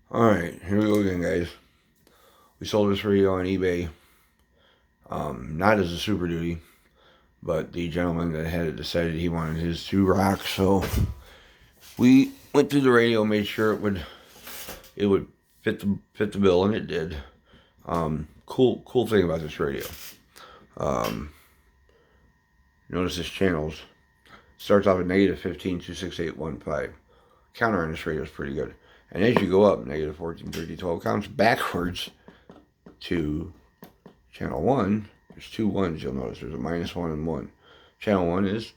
Alright, here we go again, guys. We sold this radio on eBay, not as a Super Duty, but the gentleman that had it decided he wanted his to rock, so we went through the radio, made sure it would fit the bill, and it did. Cool thing about this radio. Notice this channels starts off at negative 15, 26815. Counter on this radio is pretty good. And as you go up, negative 14, 13, 12 counts backwards to channel 1. There's two ones, you'll notice. There's a -1 and 1. Channel 1 is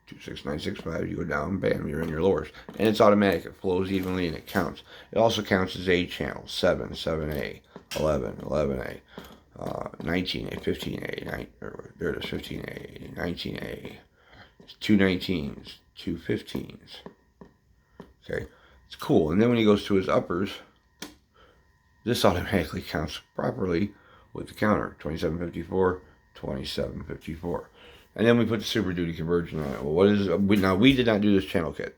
26965. You go down, bam, you're in your lowers. And it's automatic. It flows evenly and it counts. It also counts as A channels. 7, 7A, 11, 11A, 19A, 15A, there it is, 15A, 19A, 2 19s, 2 15s. Okay. It's cool. And then when he goes to his uppers, this automatically counts properly with the counter. 2754, 2754. And then we put the Super Duty conversion on it. Well, what is it? Now, we did not do this channel kit.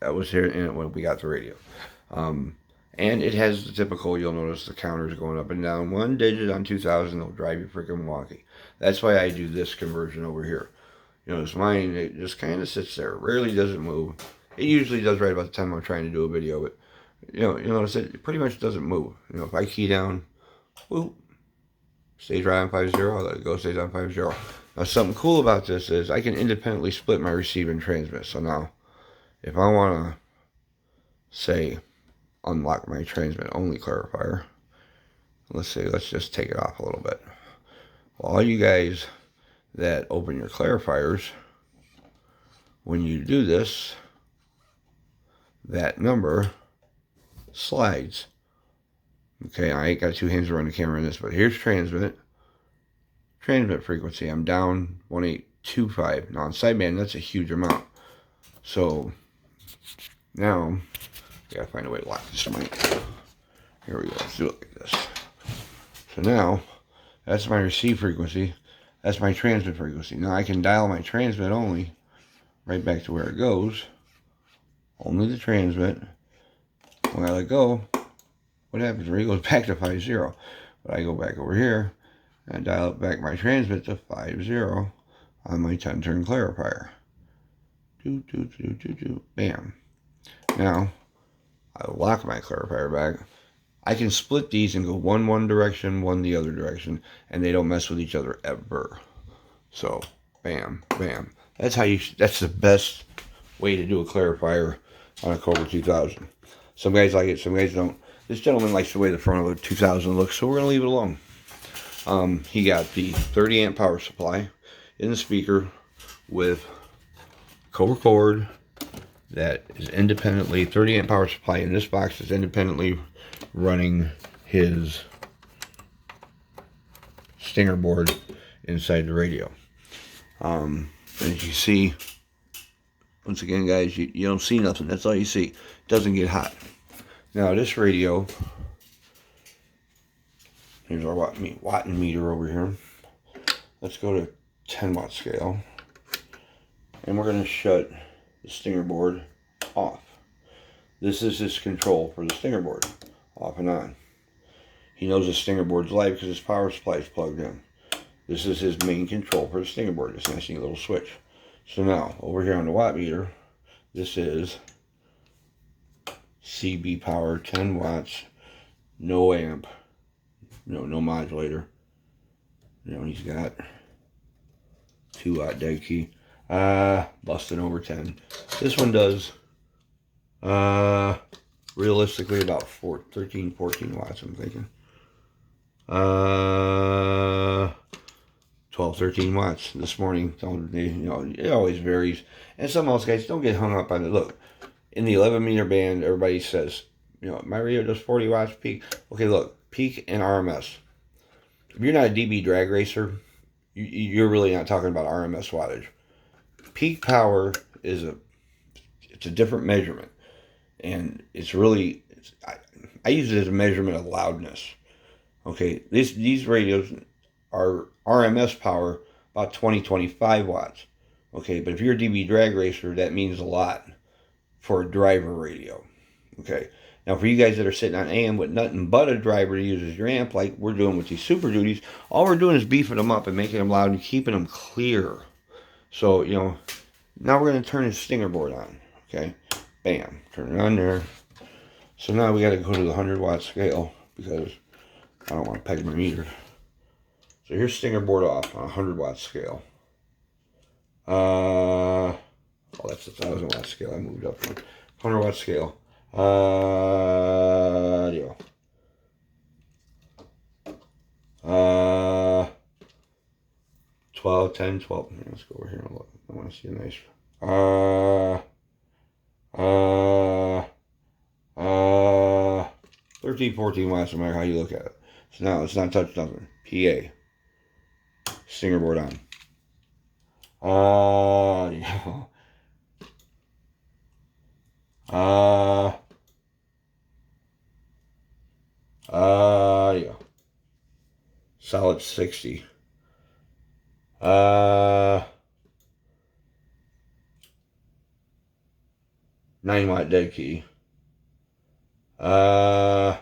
That was here in it when we got the radio. And it has the typical, you'll notice the counters going up and down. 1 digit on 2000 will drive you freaking wonky. That's why I do this conversion over here. You notice mine, it just kind of sits there. Rarely doesn't move. It usually does right about the time I'm trying to do a video, but you'll notice it pretty much doesn't move. If I key down, whoop, stays right on 50, I'll let it go, stays on 50. Now something cool about this is I can independently split my receive and transmit. So now, if I want to, say, unlock my transmit only clarifier, let's just take it off a little bit. Well, all you guys that open your clarifiers, when you do this, that number slides. Okay, I ain't got 2 hands around the camera in this, but here's transmit frequency. I'm down 1825. Now on sideband, that's a huge amount. So now I gotta find a way to lock this mic. Here we go. Let's do it like this. So now that's my receive frequency. That's my transmit frequency. Now I can dial my transmit only right back to where it goes. Only the transmit. When I let go, what happens? It goes back to 50. But I go back over here and dial back my transmit to 50 on my 10-turn clarifier. Bam. Now, I lock my clarifier back. I can split these and go one direction, one the other direction, and they don't mess with each other ever. So, bam, bam. That's the best way to do a clarifier on a COBRA 2000. Some guys like it, some guys don't. This gentleman likes the way the front of a 2000 looks, so we're going to leave it alone. He got the 30 amp power supply in the speaker with COBRA cord that is independently, 30 amp power supply in this box is independently running his stinger board inside the radio. As you see, once again, guys, you don't see nothing. That's all you see. It doesn't get hot. Now, this radio, here's our watt meter over here. Let's go to 10 watt scale. And we're going to shut the stinger board off. This is his control for the stinger board, off and on. He knows the stinger board's live because his power supply is plugged in. This is his main control for the stinger board, this nice little switch. So now, over here on the watt meter, this is CB power, 10 watts, no amp, no modulator. He's got 2 watt dead key. Busting over 10. This one does, realistically about 13, 14 watts, I'm thinking. 12, 13 watts this morning. It always varies. And some else, guys, don't get hung up on it. Look, in the 11 meter band, everybody says, my radio does 40 watts peak. Okay, look, peak and RMS. If you're not a DB drag racer, you're really not talking about RMS wattage. Peak power is it's a different measurement, and it's really, I use it as a measurement of loudness. Okay, these radios are RMS power about 20-25 watts. Okay, but if you're a DB drag racer, that means a lot for a driver radio. Okay, Now, for you guys that are sitting on AM with nothing but a driver to use as your amp, like we're doing with these Super Duties, all we're doing is beefing them up and making them loud and keeping them clear. So, you know, now we're going to turn his stinger board on. Okay, bam, turn it on there. So now we got to go to the 100-watt scale because I don't want to peg my meter. So here's stinger board off on a 100-watt scale. Oh, that's a 1,000-watt scale. I moved up one. 100-watt scale. Audio. 12, 10, 12. Let's go over here and look. I want to see a nice. 13, 14 watts, no matter how you look at it. So now it's not touch nothing. PA. Stinger board on. Yeah. Yeah. Solid 60. 9-watt dead key. This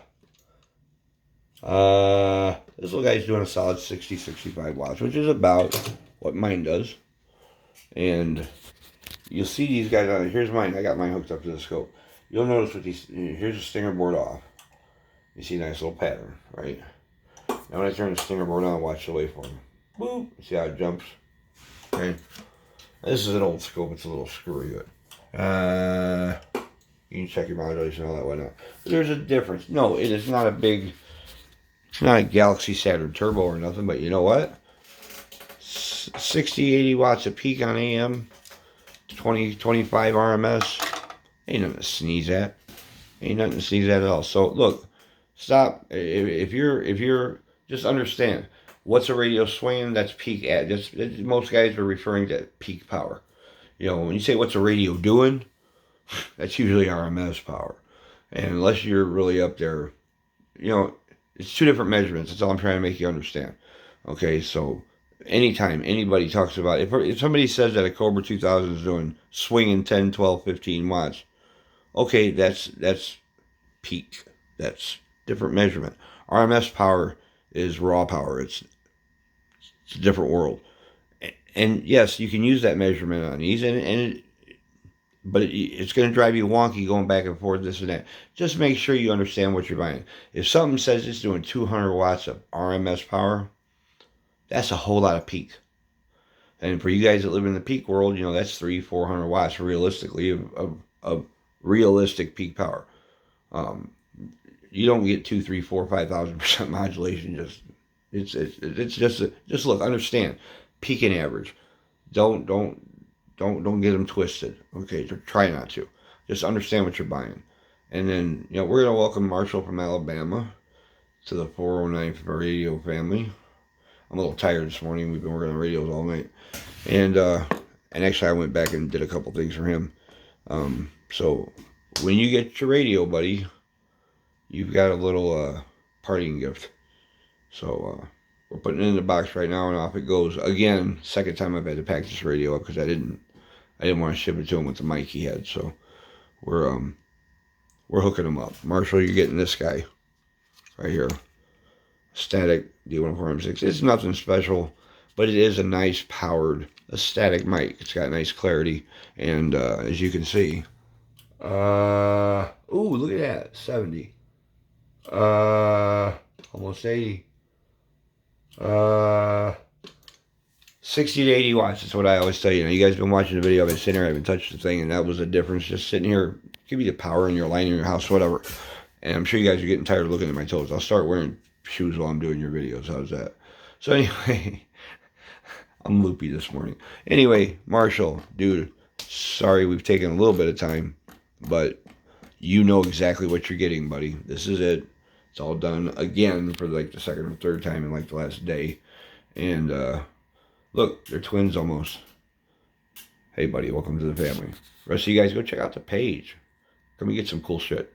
little guy's doing a solid 60, 65 watts, which is about what mine does. And you'll see these guys on it. Here's mine. I got mine hooked up to the scope. You'll notice with these, here's the stinger board off. You see a nice little pattern, right? Now when I turn the stinger board on, watch the waveform. Boop. See how it jumps? Okay. This is an old scope. It's a little screwy, but you can check your modulation and all that whatnot. But there's a difference. No, it is not a big, it's not a Galaxy Saturn Turbo or nothing, but you know what? 60, 80 watts a peak on AM, 20, 25 RMS. Ain't nothing to sneeze at. Ain't nothing to sneeze at all. So look, stop. If you're just understand what's a radio swinging, that's peak at. Most guys are referring to peak power. You know, when you say what's a radio doing, that's usually RMS power. And unless you're really up there, you know, it's two different measurements. That's all I'm trying to make you understand. Okay, so anytime anybody talks about, if somebody says that a Cobra 2000 is doing swinging 10, 12, 15 watts, okay, that's peak. That's different measurement. RMS power is raw power. It's a different world. And yes, you can use that measurement on these, but it's going to drive you wonky going back and forth, this and that. Just make sure you understand what you're buying. If something says it's doing 200 watts of RMS power, that's a whole lot of peak. And for you guys that live in the peak world, you know, that's 300, 400 watts realistically of realistic peak power. You don't get 2, 3, 4, 5,000% modulation. It's just look, understand, peak and average. Don't get them twisted. Okay, try not to. Just understand what you're buying. And then, you know, we're gonna welcome Marshall from Alabama to the 409 radio family. I'm a little tired this morning. We've been working on radios all night, and actually I went back and did a couple things for him. So when you get your radio, buddy, you've got a little parting gift. So we're putting it in the box right now, and off it goes. Again, second time I've had to pack this radio up because I didn't want to ship it to him with the mic he had. So we're hooking him up. Marshall, you're getting this guy right here. Static D104M6. It's nothing special, but it is a nice powered, a static mic. It's got nice clarity, and as you can see, ooh, look at that, 70, almost 80, 60 to 80 watts. That's what I always tell you. You guys have been watching the video. I've been sitting here, I haven't touched the thing, and that was the difference. Just sitting here, give you the power in your line in your house, whatever. And I'm sure you guys are getting tired of looking at my toes. I'll start wearing shoes while I'm doing your videos. How's that? So anyway, I'm loopy this morning. Anyway, Marshall, dude, sorry we've taken a little bit of time, but you know exactly what you're getting, buddy. This is it. It's all done again for like the second or third time in like the last day. And look, they're twins almost. Hey, buddy, welcome to the family. The rest of you guys, go check out the page. Come and get some cool shit.